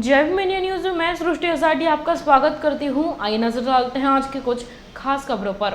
जैव media news में मैं सृष्टि असाटी आपका स्वागत करती हूं। आइए नजर डालते हैं आज की कुछ खास खबरों पर।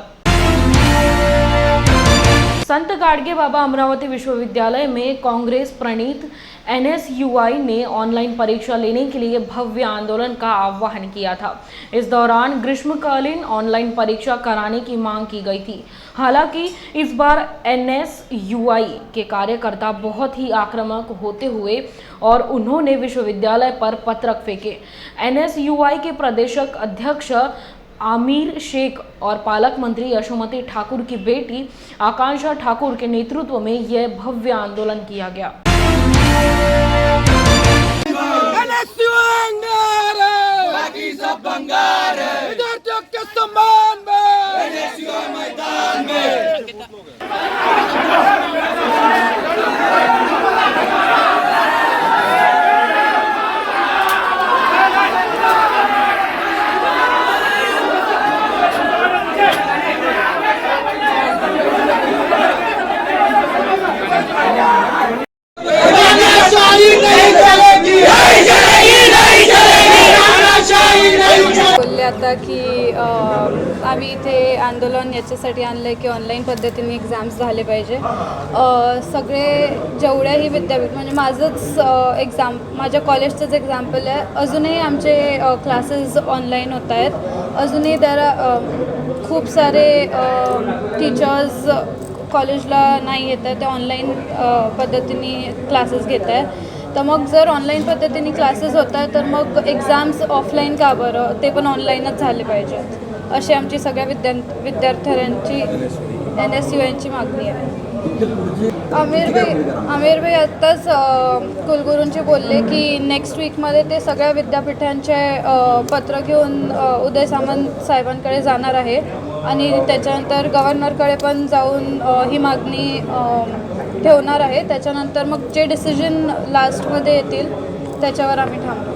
संत गाडगे बाबा अमरावती विश्वविद्यालय में कांग्रेस प्रणीत NSUI ने ऑनलाइन परीक्षा लेने के लिए भव्य आंदोलन का आह्वान किया था। इस दौरान ग्रीष्मकालीन ऑनलाइन परीक्षा कराने की मांग की गई थी। हालांकि इस बार NSUI के कार्यकर्ता बहुत ही आक्रामक होते हुए और उन्होंने विश्वविद्यालय पर पत्रक फेंके। NSUI के प्रदेशक अध्यक्ष आमिर शेख और पालक मंत्री यशोमती ठाकुर की बेटी आकांक्षा ठाकुर के नेतृत्व में यह भव्य आंदोलन किया गया। बोलले आता की आम्ही इथे आंदोलन याच्यासाठी आणलं आहे की ऑनलाईन पद्धतीने एक्झाम्स झाले पाहिजे। सगळे जेवढ्याही विद्यापीठ म्हणजे माझंच एक्झाम माझ्या कॉलेजचंच एक्झाम्पल आहे। अजूनही आमचे क्लासेस ऑनलाईन होत आहेत। अजूनही खूप सारे टीचर्स कॉलेजला नाही येत आहे, ते ऑनलाईन पद्धतीने क्लासेस घेत आहे। तर मग जर ऑनलाईन पद्धतीने क्लासेस होत आहेत तर मग एक्झाम्स ऑफलाईन का बरं, ते पण ऑनलाईनच झाले पाहिजेत अशी आमची सगळ्या विद्यार्थ्यांची NSUIची मागणी आहे। आमिर भाई आत्ताच कुलगुरूंची बोलले की नेक्स्ट वीकमध्ये ते सगळ्या विद्यापीठांचे पत्र घेऊन उदय सामंत साहेबांकडे जाणार आहे आणि त्याच्यानंतर गव्हर्नरकडे पण जाऊन ही मागणी ठेवणार आहे। त्याच्यानंतर मग जे डिसिजन लास्टमध्ये येतील त्याच्यावर आम्ही थांबू।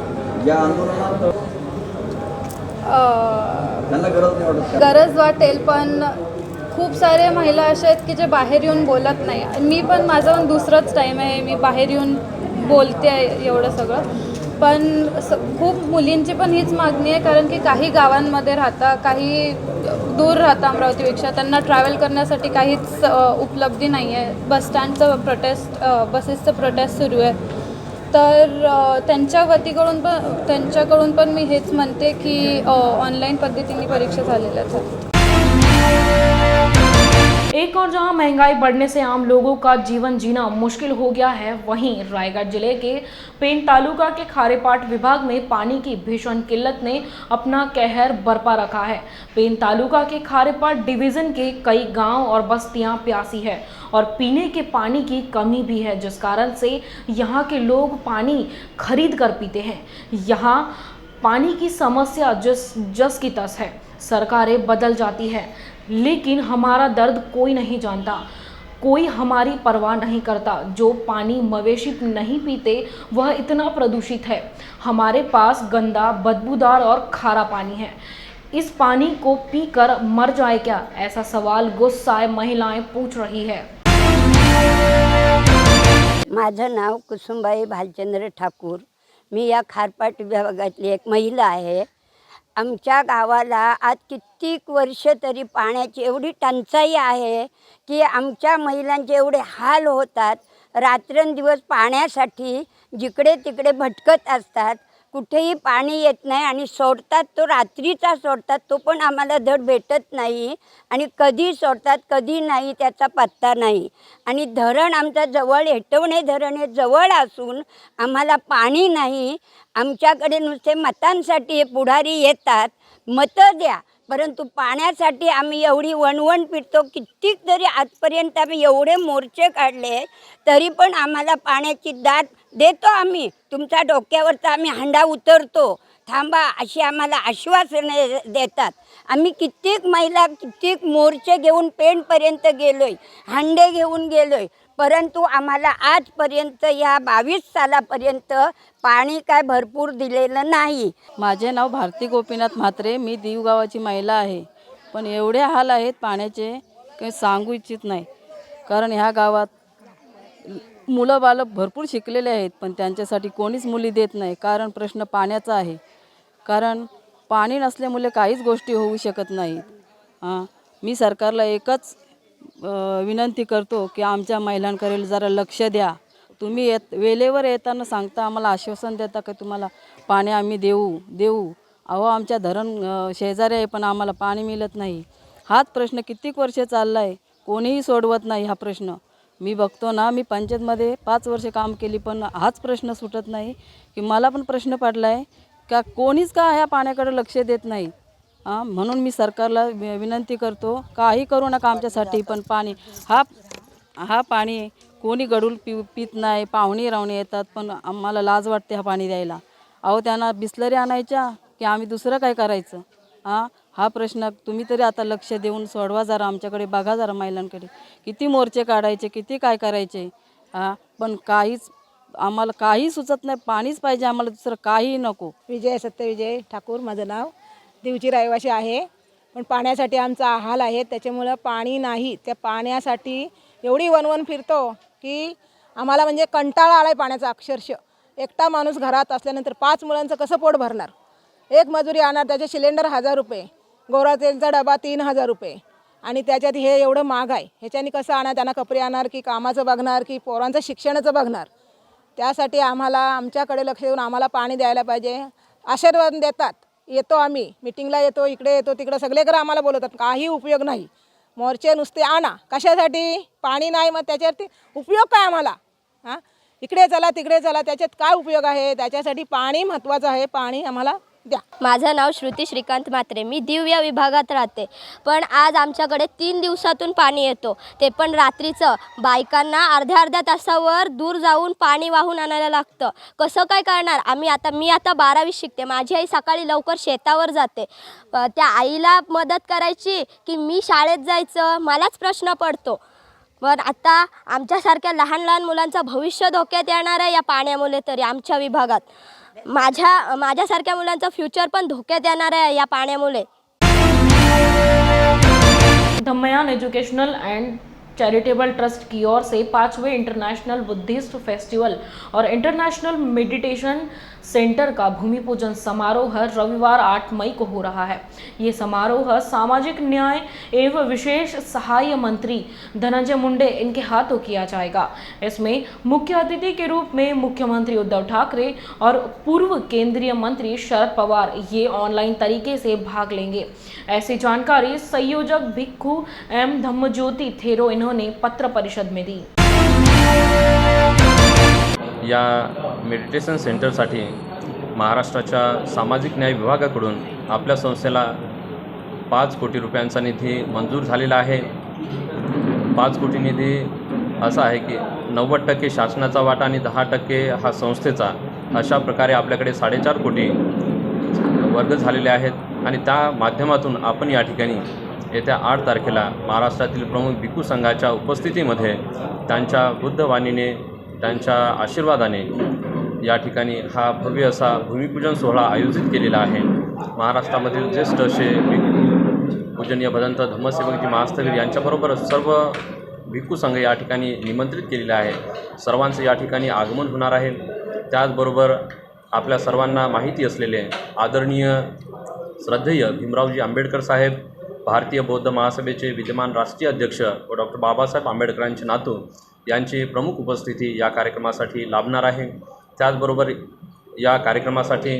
गरज वाटेल, पण खूप सारे महिला अशा आहेत की जे बाहेर येऊन बोलत नाही। मी पण माझं पण दुसरंच टाईम आहे, मी बाहेर येऊन बोलते आहे एवढं सगळं। पण खूप मुलींची पण हीच मागणी आहे, कारण की काही गावांमध्ये राहता, काही दूर राहता अमरावतीपेक्षा, त्यांना ट्रॅव्हल करण्यासाठी काहीच उपलब्धी नाही आहे। बसस्टँडचं प्रोटेस्ट, बसेसचं प्रोटेस्ट सुरू आहे। तर त्यांच्याकडून पण मी हेच म्हणते की ऑनलाईन पद्धतीने परीक्षा झालेल्या आहेत। एक और जहां महंगाई बढ़ने से आम लोगों का जीवन जीना मुश्किल हो गया है, वहीं रायगढ़ जिले के पेंच तालुका के खारेपाट विभाग में पानी की भीषण किल्लत ने अपना कहर बरपा रखा है। पेंच तालुका के खारेपाट डिवीजन के कई गांव और बस्तियां प्यासी है और पीने के पानी की कमी भी है, जिस कारण से यहाँ के लोग पानी खरीद कर पीते हैं। यहाँ पानी की समस्या जस की तस है। सरकारें बदल जाती है, लेकिन हमारा दर्द कोई नहीं जानता, कोई हमारी परवाह नहीं करता। जो पानी मवेशी नहीं पीते वह इतना प्रदूषित है। हमारे पास गंदा, बदबूदार और खारा पानी है। इस पानी को पीकर मर जाए क्या, ऐसा सवाल गुस्साए महिलाएं पूछ रही है। माझं नाव कुसुमबाई भालचंद्र ठाकूर, मी या खारपाट विभागातली एक महिला आहे। आमच्या गावाला आज कित्येक वर्ष तरी पाण्याची एवढी टंचाई आहे की आमच्या महिलांचे एवढे हाल होतात। रात्रंदिवस पाण्यासाठी जिकडे तिकडे भटकत असतात, कुठेही पाणी येत नाही आणि सोडतात तो रात्रीचा सोडतात, तो पण आम्हाला धड भेटत नाही आणि कधी सोडतात कधी नाही त्याचा पत्ता नाही। आणि धरण आमच्या जवळ हेटवणे धरण हे जवळ असून आम्हाला पाणी नाही। आमच्याकडे नुसते मतांसाठी पुढारी येतात, मतं द्या, परंतु पाण्यासाठी आम्ही एवढी वणवण पिटतो। कित्येक तरी आजपर्यंत आम्ही एवढे मोर्चे काढले तरी पण आम्हाला पाण्याची दाद देतो आम्ही, तुमच्या डोक्यावरचा आम्ही हंडा उतरतो, थांबा अशी आम्हाला आश्वासने देतात। आम्ही कित्येक महिला कित्येक मोर्चे घेऊन पेणपर्यंत गेलोय, हंडे घेऊन गेलोय, परंतु आम्हाला आजपर्यंत या 22 सालापर्यंत पाणी काय भरपूर दिलेलं नाही। माझे नाव भारती गोपीनाथ म्हात्रे, मी दीव गावाची महिला आहे। पण एवढे हाल आहेत पाण्याचे की सांगू इच्छित नाही, कारण ह्या गावात खूप मुलं बालं भरपूर शिकलेले आहेत, पण त्यांच्यासाठी कोणीच मुली देत नाही. कारण प्रश्न पाण्याचा आहे. कारण पाणी नसल्यामुळे काहीच गोष्टी होऊ शकत नाहीत. मी सरकारला एकच विनंती करतो की आमच्या महिलांकडे जरा लक्ष द्या. तुम्ही वेळेवर येताना सांगता, आम्हाला आश्वासन देता की तुम्हाला पाणी आम्ही देऊ. अहो, आमच्या धरण शेजारी आहे, पण आम्हाला पाणी मिळत नाही. हाच प्रश्न कित्येक वर्ष चालला आहे, कोणीही सोडवत नाही हा प्रश्न. मी बघतो ना, मी पंचायतमध्ये 5 वर्ष काम केली, पण हाच प्रश्न सुटत नाही की मला पण प्रश्न पडला आहे का कोणीच का ह्या पाण्याकडे लक्ष देत नाही. म्हणून मी सरकारला विनंती करतो, काही करू नका आमच्यासाठी, पण पाणी हा पाणी कोणी गडून पित नाही. पाहुणे रावणे येतात, पण आम्हाला लाज वाटते हा पाणी द्यायला. अहो, त्यांना बिसलरी आणायच्या की आम्ही दुसरं काय करायचं? हा प्रश्न तुम्ही तरी आता लक्ष देऊन सोडवा जरा, आमच्याकडे बघा जरा महिलांकडे. किती मोर्चे काढायचे, किती काय करायचे, पण आम्हाला काही सुचत नाही. पाणीच पाहिजे आम्हाला, दुसरं काही नको. विजय सत्यविजय ठाकूर माझं नाव. दिवची रहिवासी आहे, पण पाण्यासाठी आमचा हाल आहे. त्याच्यामुळं पाणी नाही. त्या पाण्यासाठी एवढी वणवण फिरतो की आम्हाला म्हणजे कंटाळा आला आहे पाण्याचा अक्षरशः. एकटा माणूस घरात असल्यानंतर 5 मुलांचं कसं पोट भरणार? एक मजुरी आणणार, त्याचे सिलेंडर 1000 रुपये, गोरा तेलचा डबा 3000 रुपये, आणि त्याच्यात हे एवढं महाग आहे. ह्याच्यानी कसं आणणार? त्यांना कपडे आणणार की कामाचं बघणार की पोरांचं शिक्षणाचं बघणार? त्यासाठी आम्हाला आमच्याकडे लक्ष देऊन आम्हाला पाणी द्यायला पाहिजे. आशीर्वाद देतात, येतो आम्ही मिटिंगला येतो, इकडे येतो, तिकडे सगळीकडे आम्हाला बोलवतात, काही उपयोग नाही. मोर्चे नुसते आणा, कशासाठी? पाणी नाही, मग त्याच्यावरती उपयोग काय आम्हाला? इकडे चला तिकडे चला, त्याच्यात काय उपयोग आहे? त्याच्यासाठी पाणी महत्त्वाचं आहे. पाणी आम्हाला द्या. माझं नाव श्रुती श्रीकांत म्हात्रे. मी दीव या विभागात राहते, पण आज आमच्याकडे 3 दिवसातून पाणी येतो, ते पण रात्रीचं. बायकांना अर्ध्या तासावर दूर जाऊन पाणी वाहून आणायला लागतं. कसं काय करणार? मी आता 12वी शिकते. माझी आई सकाळी लवकर शेतावर जाते. त्या आईला मदत करायची की मी शाळेत जायचं, मलाच प्रश्न पडतो. पण आता आमच्यासारख्या लहान लहान मुलांचं भविष्य धोक्यात येणार आहे या पाण्यामुळे. तरी आमच्या विभागात माझ्यासारख्या मुलांचं फ्युचर पण धोक्यात येणार आहे या पाण्यामुळे. Dhammayan educational and charitable trust की ओर से 5वें इंटरनेशनल बुद्धिस्ट फेस्टिवल और इंटरनेशनल मेडिटेशन सेंटर का भूमि पूजन समारोह रविवार 8 मई को हो रहा है। ये समारोह सामाजिक न्याय एवं विशेष सहाय मंत्री धनंजय मुंडे इनके हाथों किया जाएगा। इसमें मुख्य अतिथि के रूप में मुख्यमंत्री उद्धव ठाकरे और पूर्व केंद्रीय मंत्री शरद पवार ये ऑनलाइन तरीके से भाग लेंगे। ऐसी जानकारी संयोजक भिक्खू एम धम्मज्योति थेरो इन्होंने पत्र परिषद में दी। या मेडिटेशन सेंटरसाठी महाराष्ट्राच्या सामाजिक न्याय विभागाकडून आपल्या संस्थेला 5 कोटी रुपयांचा निधी मंजूर झालेला आहे। 5 कोटी निधी असा आहे की 90% शासनाचा वाटा आणि 10% हा संस्थेचा, अशा प्रकारे आपल्याकडे 4.5 कोटी वर्ग झालेले आहेत। आणि त्या माध्यमातून आपण या ठिकाणी येत्या 8 तारखेला महाराष्ट्रातील प्रमुख भिक्खू संघाच्या उपस्थितीमध्ये त्यांच्या बुद्धवाणीने, त्यांच्या आशीर्वादाने या ठिकाणी हा भव्य असा भूमिपूजन सोहळा आयोजित केलेला आहे। महाराष्ट्रामधील ज्येष्ठ असे भिक्खू पूजनीय भदंत धम्मसेवकजी महास्थवीर यांच्याबरोबर सर्व भिक्खू संघ या ठिकाणी निमंत्रित केलेला आहे। सर्वांचं या ठिकाणी आगमन होणार आहे। त्याचबरोबर आपल्या सर्वांना माहिती असलेले आदरणीय श्रद्धेय भीमरावजी आंबेडकर साहेब, भारतीय बौद्ध महासभेचे विद्यमान राष्ट्रीय अध्यक्ष व डॉक्टर बाबासाहेब आंबेडकरांचे नातू यांची प्रमुख उपस्थिती या कार्यक्रमासाठी लाभणार आहे। त्याचबरोबर या कार्यक्रमासाठी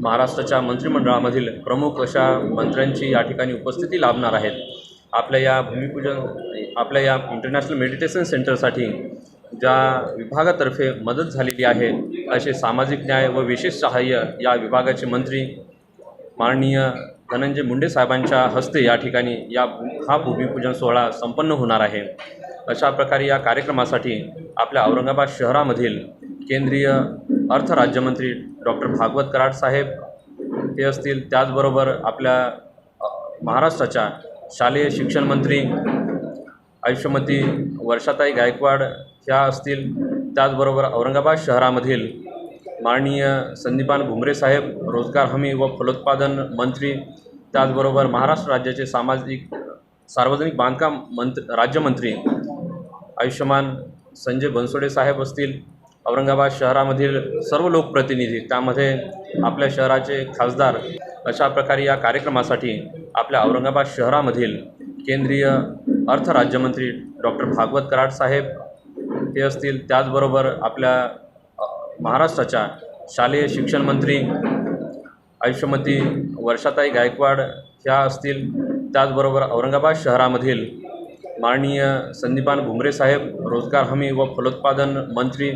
महाराष्ट्राच्या मंत्रिमंडळामधील प्रमुख अशा मंत्र्यांची या ठिकाणी उपस्थिती लाभणार आहेत। आपल्या या इंटरनॅशनल मेडिटेशन सेंटरसाठी ज्या विभागातर्फे मदत झालेली आहे असे सामाजिक न्याय व विशेष सहाय्य या विभागाचे मंत्री माननीय धनंजय मुंडे साहेबांच्या हस्ते या ठिकाणी हा भूमिपूजन सोहळा संपन्न होणार आहे। अशा प्रकारे या कार्यक्रमासाठी आपल्या औरंगाबाद शहरामधील केंद्रीय अर्थ राज्यमंत्री डॉक्टर भागवत कराड साहेब हे असतील, त्याचबरोबर आपल्या महाराष्ट्राच्या शालेय शिक्षण मंत्री आयुष्यमती वर्षाताई गायकवाड ह्या असतील, त्याचबरोबर औरंगाबाद शहरामधील माननीय संदीपान भुमरे साहेब रोजगार हमी व फलोत्पादन मंत्री, त्याचबरोबर महाराष्ट्र राज्याचे सार्वजनिक बांधकाम राज्यमंत्री आयुष्यमान संजय बनसोडे साहेब असतील, औरंगाबाद शहरामधील सर्व लोकप्रतिनिधी, त्यामध्ये आपल्या शहराचे खासदार, अशा प्रकारे या कार्यक्रमासाठी आपल्या औरंगाबाद शहरामधील केंद्रीय अर्थ राज्यमंत्री डॉक्टर भागवत कराड साहेब ते असतील, त्याचबरोबर आपल्या महाराष्ट्राच्या शालेय शिक्षण मंत्री आयुष्यमती वर्षाताई गायकवाड ह्या असतील, त्याचबरोबर औरंगाबाद शहरामधील माननीय संदीपान भुमरे साहेब, रोजगार हमी व फलोत्पादन मंत्री।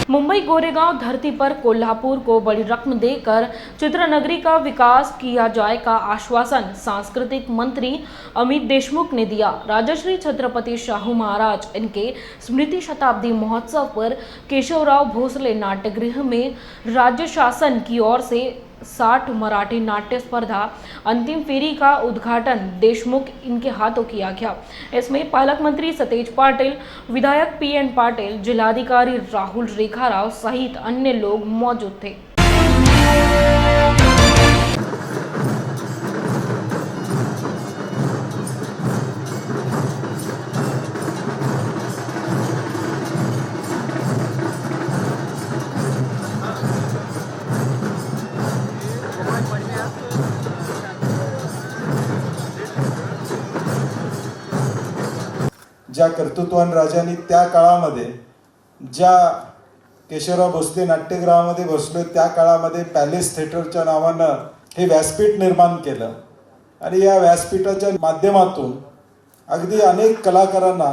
मुंबई गोरेगांव धरती पर कोल्हापुर को बड़ी रकम देकर चित्रनगरी का विकास किया जाए का आश्वासन सांस्कृतिक मंत्री अमित देशमुख ने दिया। राजश्री छत्रपति शाहू महाराज इनके स्मृति शताब्दी महोत्सव पर केशवराव भोसले नाट्यगृह में राज्य शासन की ओर से 60 मराठी नाट्य स्पर्धा अंतिम फेरी का उद्घाटन देशमुख इनके हाथों किया गया। इसमें पालक मंत्री सतेज पाटिल, विधायक PN पाटिल, जिलाधिकारी राहुल रेखाराव सहित अन्य लोग मौजूद थे। ज्या कर्तृत्वान राजांनी त्या काळामध्ये ज्या केशवराव भोसले नाट्यगृहामध्ये बसलो त्या काळामध्ये पॅलेस थिएटरच्या नावानं हे व्यासपीठ निर्माण केलं आणि या व्यासपीठाच्या माध्यमातून अगदी अनेक कलाकारांना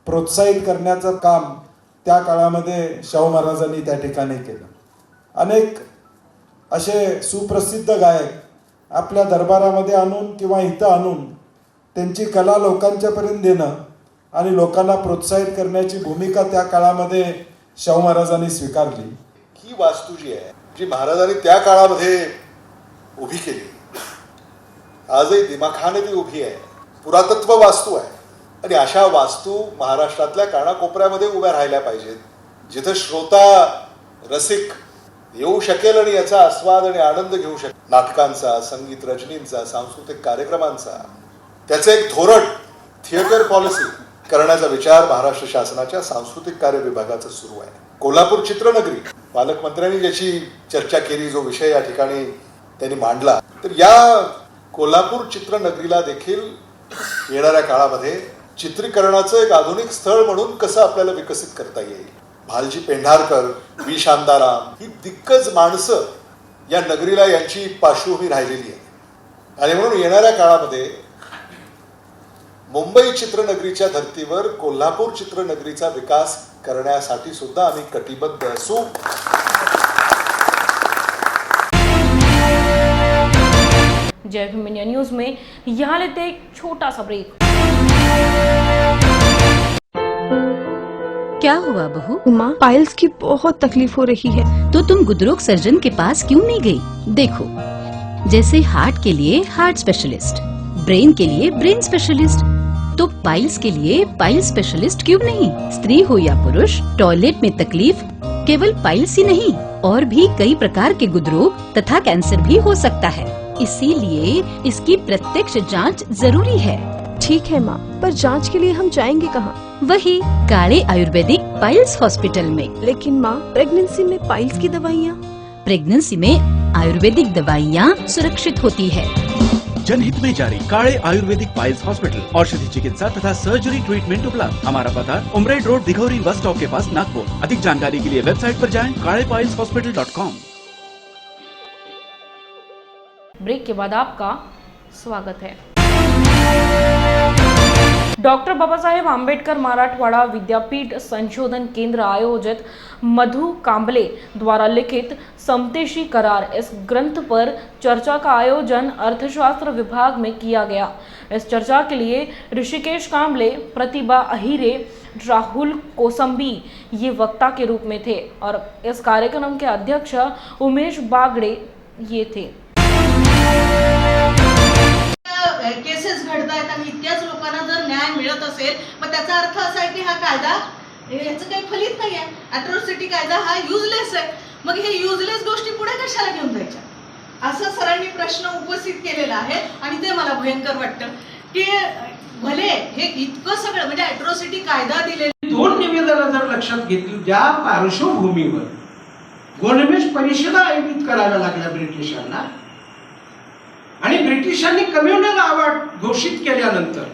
प्रोत्साहित करण्याचं काम त्या काळामध्ये शाहू महाराजांनी त्या ठिकाणी केलं। अनेक असे सुप्रसिद्ध गायक आपल्या दरबारामध्ये आणून किंवा इथं आणून त्यांची कला लोकांच्यापर्यंत देणं आणि लोकांना प्रोत्साहित करण्याची भूमिका त्या काळामध्ये शाहू महाराजांनी स्वीकारली। ही वास्तू जी आहे जी महाराजांनी त्या काळामध्ये उभी केली, आजही दिमाखाने ती उभी आहे, पुरातत्व वास्तू आहे आणि अशा वास्तू महाराष्ट्रातल्या कानाकोपऱ्यामध्ये उभ्या राहिल्या पाहिजेत, जिथे श्रोता रसिक येऊ शकेल आणि याचा आस्वाद आणि आनंद घेऊ शकेल। नाटकांचा, संगीत रचनींचा, सांस्कृतिक कार्यक्रमांचा त्याचे एक धोरण, थिएटर पॉलिसी करण्याचा विचार महाराष्ट्र शासनाच्या सांस्कृतिक कार्य विभागाचा सुरू आहे। कोल्हापूर चित्रनगरी, पालकमंत्र्यांनी ज्याची चर्चा केली, जो विषय या ठिकाणी त्यांनी मांडला, तर या कोल्हापूर चित्रनगरीला देखील येणाऱ्या काळामध्ये चित्रीकरणाचं एक आधुनिक स्थळ म्हणून कसं आपल्याला विकसित करता येईल। भालजी पेंढारकर, V शांताराम ही दिग्गज माणसं या नगरीला यांची पार्श्वभूमी राहिलेली आहे आणि म्हणून येणाऱ्या काळामध्ये मुंबई चित्रनगरीच्या धर्तीवर कोल्हापूर चित्रनगरीचा विकास करण्यासाठी सुद्धा आम्ही कटिबद्ध असू। जय भीम इंडिया न्यूज में यहाँ लेते एक छोटा सा ब्रेक। क्या हुआ बहू? माँ, पाइल्स की बहुत तकलीफ हो रही है। तो तुम गुदरोग सर्जन के पास क्यों नहीं गई? देखो, जैसे हार्ट के लिए हार्ट स्पेशलिस्ट, ब्रेन के लिए ब्रेन स्पेशलिस्ट, तो पाइल्स के लिए पाइल्स स्पेशलिस्ट क्यों नहीं? स्त्री हो या पुरुष, टॉयलेट में तकलीफ केवल पाइल्स ही नहीं, और भी कई प्रकार के गुदरोग तथा कैंसर भी हो सकता है। इसीलिए इसकी प्रत्यक्ष जांच जरूरी है। ठीक है माँ, पर जांच के लिए हम जाएंगे कहाँ? वही काले आयुर्वेदिक पाइल्स हॉस्पिटल में। लेकिन माँ, प्रेगनेंसी में पाइल्स की दवाइयाँ? प्रेगनेंसी में आयुर्वेदिक दवाइयाँ सुरक्षित होती है। जनहित में जारी काले आयुर्वेदिक पाइल्स हॉस्पिटल, औषधि चिकित्सा तथा सर्जरी ट्रीटमेंट उपलब्ध। हमारा पता उमरेड रोड, दिघौरी बस स्टॉप के पास, नागपुर। अधिक जानकारी के लिए वेबसाइट पर जाएं kalepailshospital.com। ब्रेक के बाद आपका स्वागत है। डॉक्टर बाबा साहेब आंबेडकर मराठवाड़ा विद्यापीठ संशोधन केंद्र आयोजित मधु कांबले द्वारा लिखित समतेशी करार इस ग्रंथ पर चर्चा का आयोजन अर्थशास्त्र विभाग में किया गया। इस चर्चा के लिए ऋषिकेश कांबले, प्रतिभा अहिरे, राहुल कोसंबी ये वक्ता के रूप में थे और इस कार्यक्रम के अध्यक्ष उमेश बागड़े ये थे। केसेस घडतायत आणि इतक्याच लोकांना जर न्याय मिळत असेल, मग त्याचा अर्थ असा आहे की हा कायदा याचं काही फलित नाही आहे, अॅट्रॉसिटी कायदा हा युजलेस आहे। मग हे युजलेस गोष्टी पुढे कशाला घेऊन जायच्या, असं सरांनी प्रश्न उपस्थित केलेला आहे आणि ते मला भयंकर वाटतं की भले हे इतकं सगळं म्हणजे अॅट्रॉसिटी कायदा दिलेला 2 निवेदनं जर लक्षात घेतली, ज्या पार्श्वभूमीवर गोलमेज परिषदा आयोजित कराव्या लागल्या ब्रिटिशांना आणि ब्रिटिशांनी कम्युनल अवॉर्ड घोषित केल्यानंतर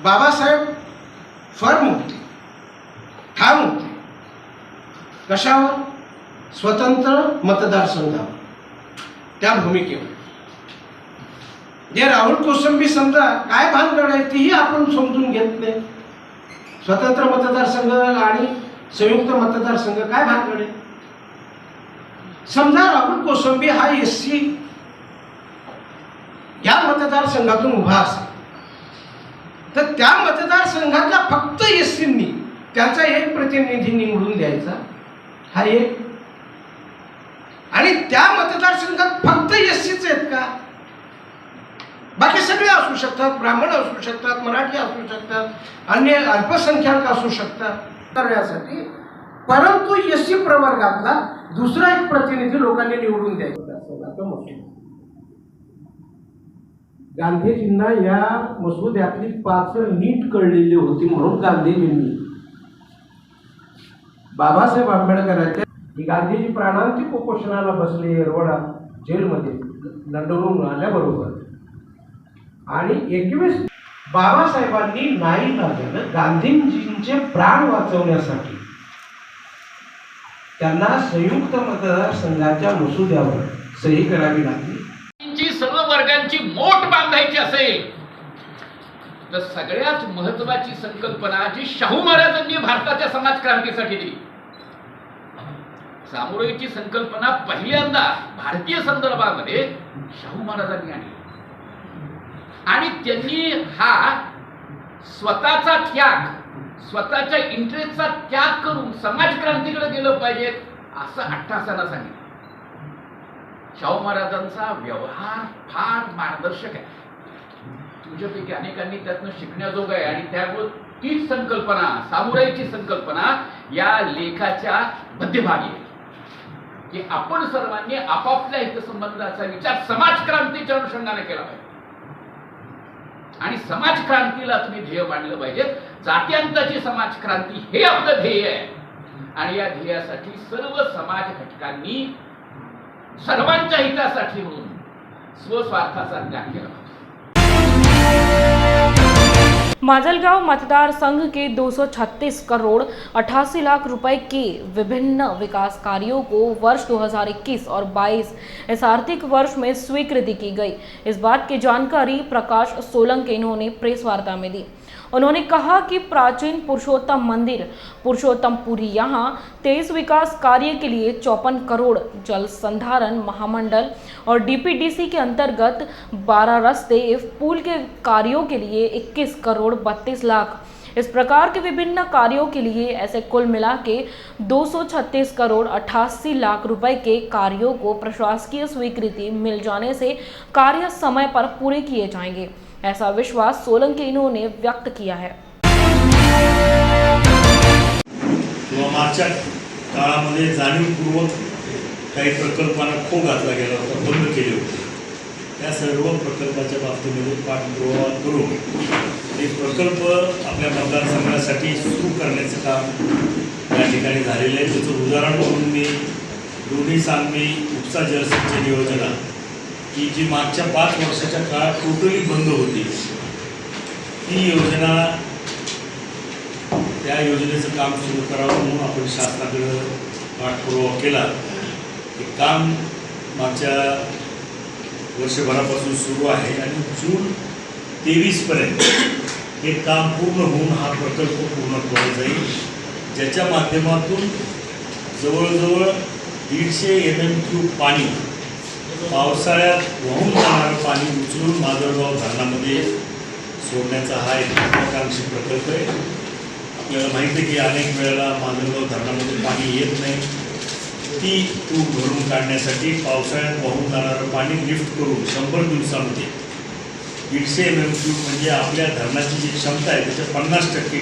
बाबासाहेब फर्म होते, ठाम होते. कशावर? स्वतंत्र मतदारसंघावर, त्या भूमिकेवर. जे राहुल कोसंबी समजा काय भानगड आहे तीही आपण समजून घेत नाही. स्वतंत्र मतदारसंघ आणि संयुक्त मतदारसंघ काय भानगड आहे? समजा राहुल कोसंबी हा SC या मतदारसंघातून उभा असेल तर त्या मतदारसंघातल्या फक्त SCंनी त्यांचा एक प्रतिनिधी निवडून द्यायचा, हा एक. आणि त्या मतदारसंघात फक्त SCच आहेत का? बाकी सगळे असू शकतात, ब्राह्मण असू शकतात, मराठी असू शकतात, अन्य अल्पसंख्याक असू शकतात करण्यासाठी. परंतु SC प्रवर्गातला दुसरा एक प्रतिनिधी लोकांनी निवडून द्यायचा. गांधीजींना या मसुद्यातली पाचर नीट कळलेली होती म्हणून गांधीजींनी बाबासाहेब आंबेडकरांच्या गांधीजी प्राणांतिक उपोषणाला बसले येरवडा जेलमध्ये लंडनहून आल्याबरोबर. आणि 21 बाबासाहेबांनी नाही लागलं गांधीजींचे प्राण वाचवण्यासाठी त्यांना संयुक्त मतदारसंघाच्या मसुद्यावर सही करावी लागली. सर्व वर्गांची मोठ बांधायची असेल तर सगळ्यात महत्वाची संकल्पना जी शाहू महाराजांनी भारताच्या समाज क्रांतीसाठी दिली, सामुदायिकची संकल्पना पहिल्यांदा भारतीय संदर्भामध्ये शाहू महाराजांनी आणली. आणि त्यांनी हा स्वतःचा त्याग, स्वतःच्या इंटरेस्टचा त्याग करून समाज क्रांतीकडे गेलं पाहिजे असं अट्टासाला सांगितलं. शाहू महाराजांचा व्यवहार फार मार्गदर्शक आहे. तुझ्यापैकी अनेकांनी त्यातनं शिकण्याजोग आहे. आणि त्यामुळे तीच संकल्पना, सामुदायिकची संकल्पना या लेखाच्या मध्यभागी आहे की आपण सर्वांनी आपापल्या हितसंबंधाचा विचार समाज क्रांतीच्या अनुषंगाने केला पाहिजे. आणि समाज क्रांतीला तुम्ही ध्येय मांडलं पाहिजे. जात्यांताची समाज क्रांती हे आपलं ध्येय आहे. आणि या ध्येयासाठी सर्व समाज घटकांनी सर्वांच्या हितासाठी म्हणून स्वस्वार्थाचा त्याग केला. माजलगांव मतदार संघ के 236 करोड़ 88 लाख रुपए के विभिन्न विकास कार्यों को वर्ष 2021 और 22 इस आर्थिक वर्ष में स्वीकृति की गई. इस बात की जानकारी प्रकाश सोलंकी ने प्रेस वार्ता में दी. उन्होंने कहा कि प्राचीन पुरुषोत्तम मंदिर पुरुषोत्तमपुरी यहाँ 23 विकास कार्य के लिए 54 करोड़, जल संधारण महामंडल और DPDC के अंतर्गत 12 रास्ते पुल के कार्यों के लिए 21 करोड़ 32 लाख. इस प्रकार के विभिन्न कार्यों के लिए ऐसे कुल मिला के 236 करोड़ 88 लाख रुपए के कार्यों को प्रशासकीय स्वीकृति मिल जाने से कार्य समय पर पूरे किए जाएंगे, ऐसा विश्वास सोलंकी ने व्यक्त किया है. मागच्या काळामध्ये जाणीवपूर्वक काही प्रकल्पांना खो घातला गेला होता, बंद केले होते. त्या सर्व प्रकल्पाच्या बाबतीमध्ये पाठपुरावा करून एक प्रकल्प आपल्या मतदारसंघासाठी सुरू करण्याचं काम या ठिकाणी झालेलं आहे. त्याचं उदाहरण म्हणून मी दोन्ही सांगवी उपसा जलसिंचन योजना की जी मागच्या 5 वर्षाच्या काळात टोटली बंद होती, ती योजना, त्या योजनेचं काम सुरू करावं म्हणून आपण शासनाकडे पाठपुरावा केला. हे काम मागच्या वर्षभरापासून सुरू आहे आणि जून 23पर्यंत हे काम पूर्ण होऊन हा प्रकल्प पूर्ण केला जाईल, ज्याच्या माध्यमातून जवळजवळ 150 MM³ पाणी पावसाळ्यात वाहून जाणारं पाणी उचलून माजलगाव धरणामध्ये सोडण्याचा हा एक महत्त्वाकांक्षी प्रकल्प आहे. आपल्याला माहिती आहे की अनेक वेळेला माजलगाव धरणामध्ये पाणी येत नाही. ती तूट भरून काढण्यासाठी पावसाळ्यात वाहून जाणारं पाणी लिफ्ट करून 100 दिवसामध्ये 150 MM³ म्हणजे आपल्या धरणाची जी क्षमता आहे त्याच्या 50%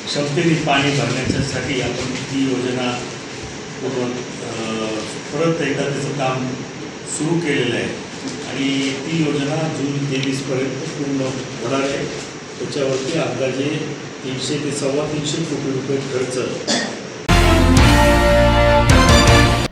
क्षमतेने पाणी भरण्याच्यासाठी आपण ती योजना परत एकदा त्याचं काम सुरू केलेलं आहे. आणि ती योजना जून 23पर्यंत पूर्ण होणार आहे. त्याच्यावरती अंदाजे 300 ते 325 कोटी रुपये खर्च.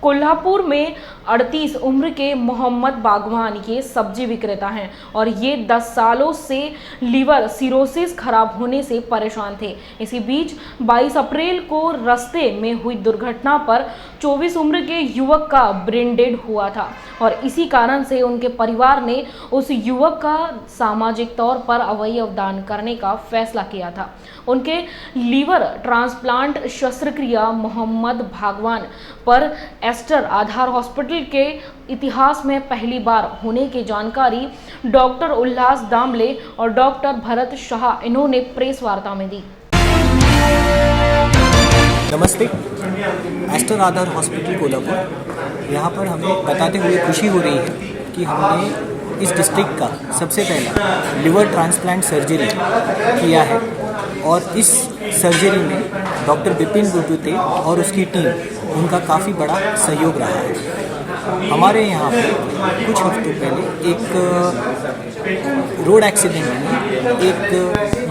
कोल्हापुर में 38 उम्र के मोहम्मद बागवान ये सब्जी विक्रेता हैं और ये 10 सालों से लीवर सिरोसिस खराब होने से परेशान थे. इसी बीच 22 अप्रैल को रास्ते में हुई दुर्घटना पर 24 उम्र के युवक का ब्रेन डेड हुआ था और इसी कारण से उनके परिवार ने उस युवक का सामाजिक तौर पर अवयव दान करने का फैसला किया था. उनके लीवर ट्रांसप्लांट शस्त्रक्रिया मोहम्मद भागवान पर एस्टर आधार हॉस्पिटल के इतिहास में पहली बार होने की जानकारी डॉक्टर उल्लास दामले और डॉक्टर भरत शाह इन्होंने प्रेस वार्ता में दी. नमस्ते, एस्टर आधार हॉस्पिटल कोल्हापुर, यहाँ पर हमें बताते हुए खुशी हो रही है कि हमने इस डिस्ट्रिक्ट का सबसे पहला लिवर ट्रांसप्लांट सर्जरी किया है और इस सर्जरी में डॉक्टर बिपिन गुरुते और उसकी टीम, उनका काफ़ी बड़ा सहयोग रहा है. हमारे यहाँ पे कुछ हफ्तों पहले एक रोड एक्सीडेंट में एक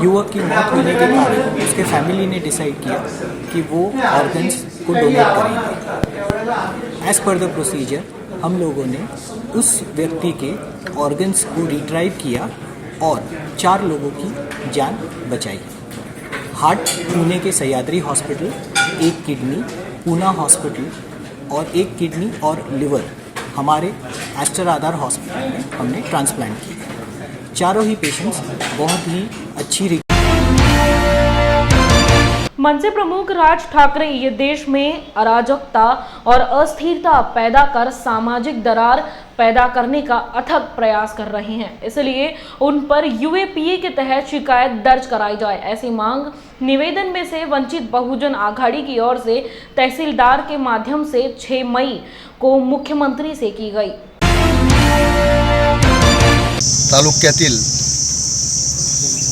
युवक की मौत होने के कारण उसके फैमिली ने डिसाइड किया कि वो ऑर्गन्स को डोनेट करेंगे. एज़ पर द प्रोसीजर हम लोगों ने उस व्यक्ति के ऑर्गन्स को रिट्राइव किया और 4 लोगों की जान बचाई. हार्ट पुणे के Sahyadri hospital, 1 kidney Poona hospital और 1 किडनी और लिवर हमारे एस्टर आधार हॉस्पिटल में हमने ट्रांसप्लांट किए. चारों ही पेशेंट्स बहुत ही अच्छी. मनसे प्रमुख राज ठाकरे ये देश में अराजकता और अस्थिरता पैदा कर सामाजिक दरार पैदा करने का अथक प्रयास कर रहे हैं, इसलिए उन पर यूएपीए के तहत शिकायत दर्ज कराई जाए, ऐसी मांग निवेदन में से वंचित बहुजन आघाड़ी की ओर से तहसीलदार के माध्यम से 6 मई को मुख्यमंत्री से की गई. तालुक्यातील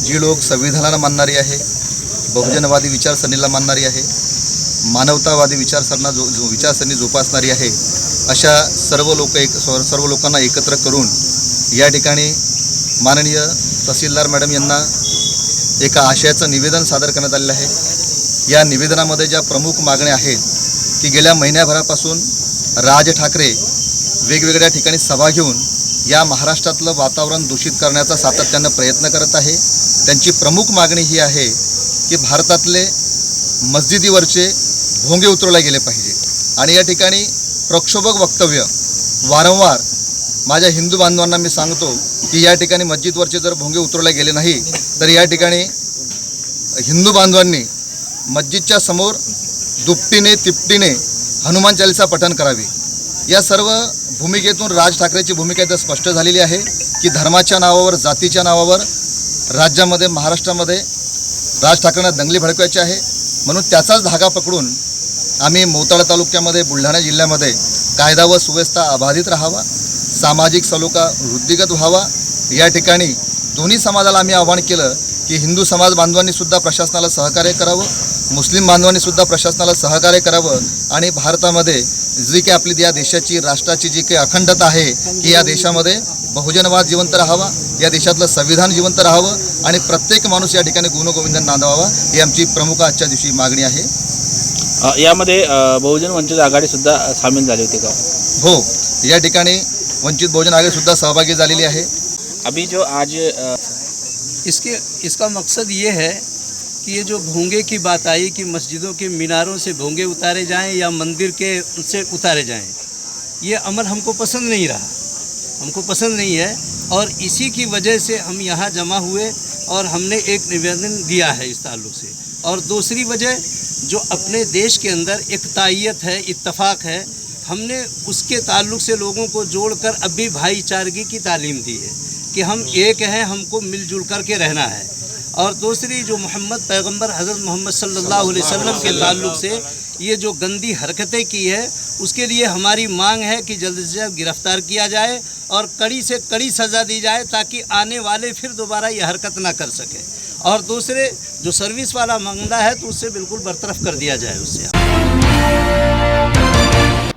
जी लोक संविधानाला मानणारी आहे, बहुजनवादी विचारसरणीला मानणारी आहे, मानवतावादी विचारसरणी जोपासणारी आहे, अशा सर्व लोकांना एकत्र करून या ठिकाणी माननीय तहसीलदार मॅडम यांना एका आशयाचं निवेदन सादर करण्यात आलेलं आहे. या निवेदनामध्ये ज्या प्रमुख मागण्या आहेत की गेल्या महिन्याभरापासून राज ठाकरे वेगवेगळ्या ठिकाणी सभा घेऊन या महाराष्ट्रातलं वातावरण दूषित करण्याचा सातत्यानं प्रयत्न करत आहे. त्यांची प्रमुख मागणी ही आहे की भारतातले मस्जिदीवरचे भोंगे उतरवले गेले पाहिजे आणि या ठिकाणी प्रक्षोभक वक्तव्य वारंवार माझ्या हिंदू बांधवांना मी सांगतो की या ठिकाणी मस्जिदवरचे जर भोंगे उतरवले गेले नाही तर या ठिकाणी हिंदू बांधवांनी मस्जिदच्या समोर दुपटीने तिपटीने हनुमान चालीसा पठण करावी. या सर्व भूमिकेतून राज ठाकरेची भूमिका इथं स्पष्ट झालेली आहे की धर्माच्या नावावर, जातीच्या नावावर राज्यामध्ये, महाराष्ट्रामध्ये राज ठाकरेंना दंगली भडकवायची आहे. म्हणून त्याचाच धागा पकडून आम्ही मोताळा तालुक्यामध्ये, बुलढाणा जिल्ह्यामध्ये कायदा व सुव्यवस्था अबाधित राहावा, सामाजिक सलोखा वृद्धिगत व्हावा. या ठिकाणी दोन्ही समाजाला आम्ही आवाहन केलं की हिंदू समाज बांधवांनी सुद्धा प्रशासनाला सहकार्य करावं, मुस्लिम बांधवांनी सुद्धा प्रशासनाला सहकार्य करावं आणि भारतामध्ये जी काही आपली या देशाची, राष्ट्राची जी काही अखंडता आहे की या देशामध्ये बहुजनवाद जिवंत राहावा, या देशातलं संविधान जिवंत राहावं आणि प्रत्येक माणूस या ठिकाणी गुणगोविंदन नांदावा, ही आमची प्रमुख आजच्या दिवशी मागणी आहे. यामध्ये बहुजन वंचित आघाडी सुद्धा सामील झाली होती का? हो, या ठिकाणी वंचित बहुजन आघाडी सुद्धा सहभागी झालेली आहे. अभी जो आज इसका मकसद ये है कि ये जो भोंगे की बात आई कि मस्जिदों के मीनारों से भोंगे उतारे जाएं या मंदिर के से उतारे जाएं, ये अमल हमको पसंद नहीं रहा, हमको पसंद नहीं है और इसी की वजह से हम यहाँ जमा हुए और हमने एक निवेदन दिया है इस ताल्लुक से. और दूसरी वजह जो अपने देश के अंदर एकतायत है, इत्तफाक है, हमने उसके ताल्लुक से लोगों को जोड़कर अभी भाईचारगी की तालीम दी है कि हम एक हैं, हमको मिलजुल कर के रहना है. और दूसरी जो मोहम्मद पैगंबर हज़रत मोहम्मद सल्लल्लाहु अलैहि वसल्लम के ताल्लुक से ये जो गंदी हरकतें की है, उसके लिए हमारी मांग है कि जल्द से जल्द गिरफ्तार किया जाए और कड़ी से कड़ी सज़ा दी जाए ताकि आने वाले फिर दोबारा ये हरकत ना कर सके. और दूसरे जो सर्विस वाला मामला है तो उससे बिल्कुल बरतरफ कर दिया जाए उससे.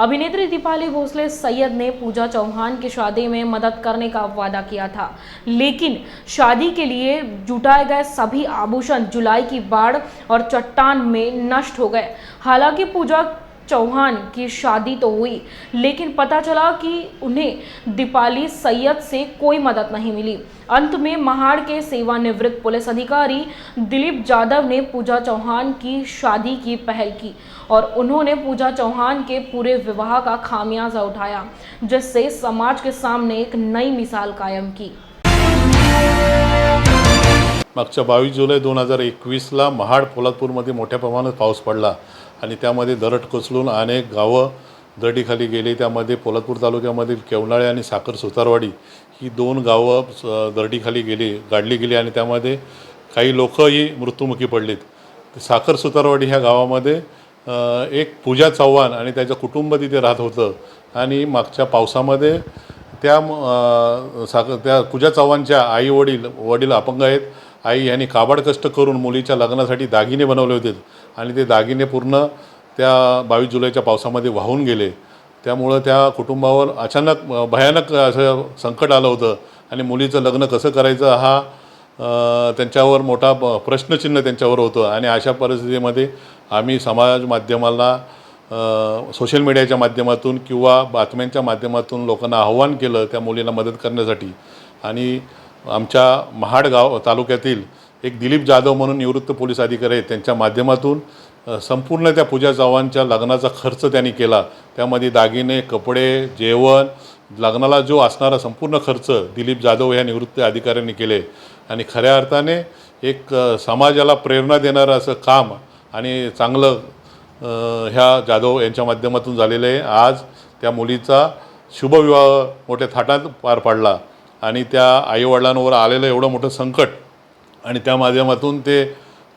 अभिनेत्री दीपाली भोसले सैयद ने पूजा चौहान की शादी में मदद करने का वादा किया था, लेकिन शादी के लिए जुटाए गए सभी आभूषण जुलाई की बाढ़ और चट्टान में नष्ट हो गए। हालांकि पूजा चौहान की शादी तो हुई, लेकिन पता चला कि उन्हें दीपाली सैयद से कोई मदद नहीं मिली। अंत में महाड़ के सेवानिवृत्त पुलिस अधिकारी दिलीप जाधव ने पूजा चौहान की शादी की पहल की और उन्होंने पूजा चौहान के पूरे विवाह का खामियाजा उठाया, जिससे समाज के सामने एक नई मिसाल कायम की। मागच्या 22 जुलै 2021ला महाड पोलादपूरमध्ये मोठ्या प्रमाणात पाऊस पडला आणि त्यामध्ये दरड कोसळून अनेक गावं दरडीखाली गेली। त्यामध्ये पोलादपूर तालुक्यामधील केवनाळे आणि साखर सुतारवाडी ही 2 गावं दरडीखाली गाडली गेली आणि त्यामध्ये काही लोकही मृत्युमुखी पडलीत। साखर सुतारवाडी ह्या गावामध्ये एक पूजा चव्हाण आणि त्याचं कुटुंब तिथे राहत होतं आणि मागच्या पावसामध्ये त्या पूजा चव्हाणच्या आई वडील अपंग आहेत। आई यांनी काबाड कष्ट करून मुलीच्या लग्नासाठी दागिने बनवले होते आणि ते दागिने पूर्ण त्या 22 जुलैच्या पावसामध्ये वाहून गेले। त्यामुळं त्या कुटुंबावर अचानक भयानक असं संकट आलं होतं आणि मुलीचं लग्न कसं करायचं हा त्यांच्यावर मोठा प्रश्नचिन्ह त्यांच्यावर होतं आणि अशा परिस्थितीमध्ये आम्ही समाज माध्यमाला सोशल मीडियाच्या माध्यमातून किंवा बातम्यांच्या माध्यमातून लोकांना आव्हान केलं त्या मुलीला मदत करण्यासाठी। आणि आमच्या महाड तालुक्यातील एक दिलीप जाधव म्हणून निवृत्त पोलीस अधिकारी आहेत, त्यांच्या माध्यमातून संपूर्ण त्या पूजा चव्हाणच्या लग्नाचा खर्च त्यांनी केला। त्यामध्ये दागिने, कपडे, जेवण, लग्नाला जो असणारा संपूर्ण खर्च दिलीप जाधव या निवृत्त अधिकाऱ्यांनी केले आणि खऱ्या अर्थाने एक समाजाला प्रेरणा देणारं असं काम आणि चांगलं ह्या जाधव यांच्या माध्यमातून झालेलं आहे। आज त्या मुलीचा शुभविवाह मोठ्या थाटात पार पडला आणि त्या आईवडिलांवर आलेलं एवढं मोठं संकट आणि त्या माध्यमातून ते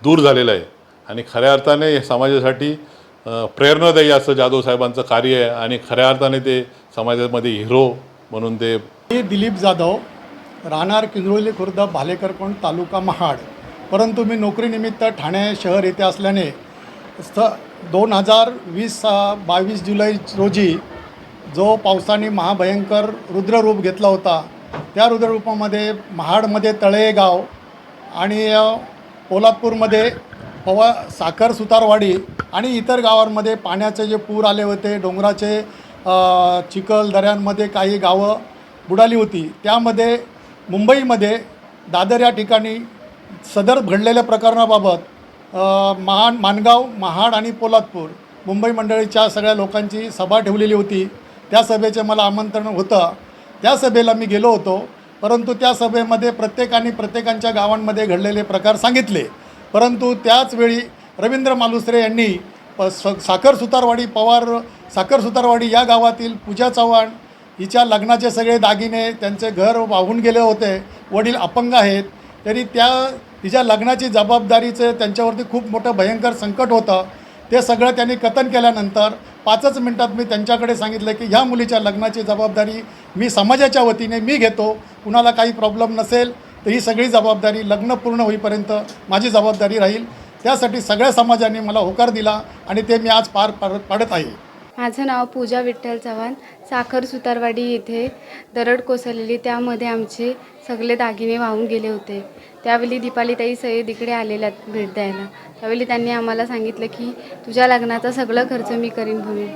दूर झालेलं आहे आणि खऱ्या अर्थाने हे समाजासाठी प्रेरणादायी असं जाधव साहेबांचं कार्य आहे आणि खऱ्या अर्थाने ते समाजामध्ये हिरो म्हणून ते। दिलीप जाधव, राहणार किंजळी खुर्द, भालेकरकोंड, तालुका महाड, परंतु मी नोकरीनिमित्त ठाणे शहर येथे असल्याने 22 जुलै रोजी जो पावसाने महाभयंकर रुद्ररूप घेतला होता त्या रुद्ररूपामध्ये महाडमध्ये तळेगाव आणि पोलादपूरमध्ये साखर सुतारवाडी आणि इतर गावांमध्ये पाण्याचे जे पूर आले होते, डोंगराचे चिखल दऱ्यांमध्ये काही गावं बुडाली होती। त्यामध्ये मुंबईमध्ये दादर या ठिकाणी सदर घडलेल्या प्रकरणाबाबत माणगाव, महाड आणि पोलादपूर मुंबई मंडळीच्या सगळ्या लोकांची सभा ठेवलेली होती। त्या सभेचे मला आमंत्रण होतं, त्या सभेला मी गेलो होतो, परंतु त्या सभेमध्ये प्रत्येकांच्या गावांमध्ये घडलेले प्रकार सांगितले। परंतु त्याचवेळी रवींद्र मालुसरे यांनी साखर सुतारवाडी या गावातील पूजा चव्हाण हिच्या लग्नाचे सगळे दागिने, त्यांचे घर वाहून गेले होते, वडील अपंग आहेत, तरी तिच्या लग्नाची जबाबदारीचं त्यांच्यावरती खूप मोठं भयंकर संकट होतं। ते सगळं त्यांनी कथन केल्यानंतर 5च मिनटात मी त्यांच्याकडे सांगितलं की ह्या मुलीच्या लग्नाची जबाबदारी मी समाजाच्या वतीने मी घेतो, कुणाला काही प्रॉब्लेम नसेल तर ही सगळी जबाबदारी लग्न पूर्ण होईपर्यंत माझी जबाबदारी राहील। त्यासाठी सगळ्या समाजाने मला होकार दिला आणि ते मी आज पार पाडत आहे। माझं नाव पूजा विठ्ठल चव्हाण, साखर सुतारवाडी येथे दरड कोसळलेली, त्यामध्ये आमचे सगळे दागिने वाहून गेले होते। त्यावेळी दीपालीताई सय्यद इकडे आलेल्या भेट द्यायला, त्यावेळी त्यांनी आम्हाला सांगितलं की तुझ्या लग्नाचा सगळं खर्च मी करीन म्हणून,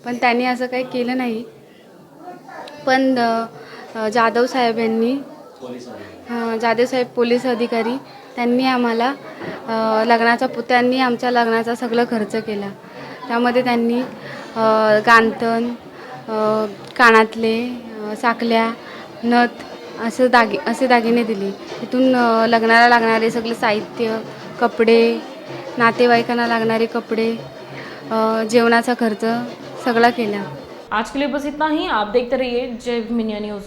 पण त्यांनी असं काही केलं नाही। पण जाधव साहेब पोलीस अधिकारी त्यांनी आम्हाला त्यांनी आमच्या लग्नाचा सगळं खर्च केला। त्यामध्ये त्यांनी गांथन, कानातले, साखल्या, नथ असे दागिने दिले। तिथून लग्नाला लागणारे सगळे साहित्य, कपडे, नातेवाईकांना लागणारे कपडे, जेवणाचा खर्च सगळा केला। आज के लिए बस इतना ही। आप देखते रहिए जय भीम इंडिया न्यूज़।